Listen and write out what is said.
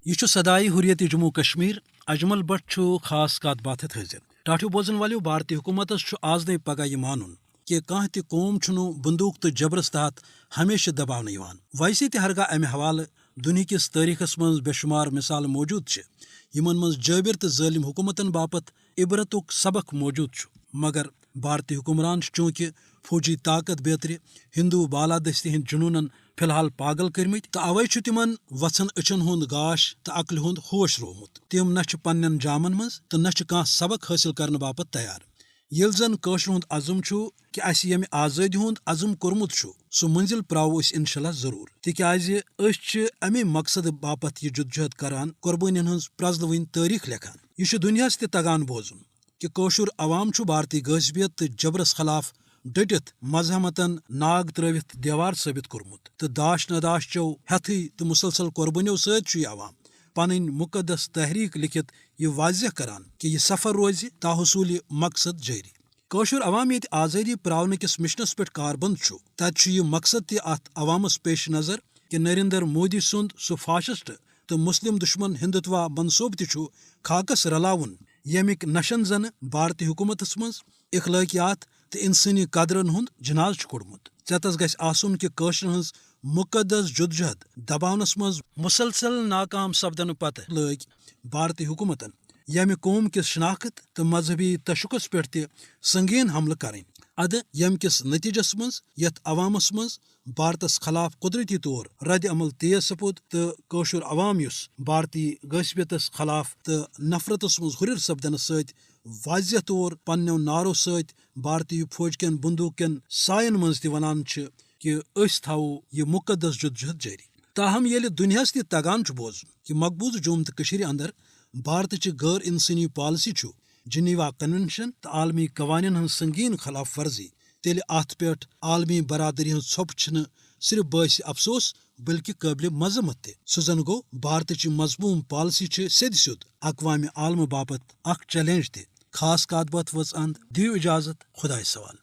یہ صدائی حریت جموں کشمیر اجمل بٹ خاص کات بات حاضر ٹاٹو بوزن والو بھارتی حکومتس آز نئی پگہ یہ مانن کہ کھانا تہ قوم بندوق تو جبرس تحت ہمیشہ دباؤن ویسے تہ ہرگاہ امہ حوالہ دنیا کس تاریخس من بے شمار مثال موجود یمن من جابر تو ظالم حکومتن باپت عبرتک سبق موجود مگر بھارتی حکمران چونکہ فوجی طاقت بیتر ہندو بالادستی ہند جنونن فی الحال پاگل کرمت تو اوے تمن وژھن اچھن ہند گاش تو عقل ہند ہوش رومت تم نہ پنن جامن مز تو نہ کھانا سبق حاصل کرنے باپت تیار یل زن قشر ہند عزم کہ اس یم آزادی ہند عزم کورمت سہ منزل پراو اس انشاءاللہ ضرور تکیاز امی مقصد باپت یہ جدوجہد کران قربانین ہز پرزلوین تاریخ لکھان یہ دنیاس تہ تگان بوزن کہ قشر عوام بھارتی غصبیت تو جبرس خلاف ڈٹت مذہمتن ناگ تروت دیوار ثابت کورمت تو داش نداش چو ہتھی تو مسلسل قربانیوں ست یہ عوام پنن مقدس تحریک لکھت یہ واضح کران کہ یہ سفر روز تاحصول مقصد جاری قشر عوام یہ آزادی پراؤن کس مشنس پہ کاربند تت یہ مقصد تہ ات عوامس پیش نظر کہ نریندر مودی سند سہ فاشسٹ تو مسلم دشمن ہندتوا منصوب تہ خاکس رلاون یمیک نشن زن بھارتی حکومتس مز اخلاقیات تو انسانی قدرن ہند جناز کوڑمت ژتس گژھِ آسن کہ قشرن ہز مقدس جدوجہد دباونس مز مسلسل ناکام سپدن پتہ لگ بھارتی حکومتن یمہ قوم کس شناخت تو مذہبی تشخص پہ تہ سنگین حملہ کریں ادھ یم کس نتیجس مز یت عوامس مز بھارتس خلاف قدرتی طور رد عمل تیز سپود تو قشر عوام اس بھارتی غصبیتس خلاف تو نفرتس مز ہرر سپدنس ست واضح طور پنو نارو ست بھارتی فوج کن بندوق کن سائن مز تہ ونان کہ اس تھاو یہ مقدس جدوجہد جاری تاہم یل دنیاس تہ تگان بوزن کہ مقبوض جوم تو کشیر اندر بھارت چہ غیر انسانی پالسی جنیوا کنونشن تو عالمی قوانین ہن سنگین خلاف ورزی تیل ات پہ عالمی برادری ہن ژھوپ صرف باعث افسوس بلکہ قابل مذمت تہ سہ زن گو بھارت چہ مضموم پالسی سید سیود اقوام عالم باپت اخ چیلنج تہ خاص کات بات وز اند دیو اجازت خدائے سوال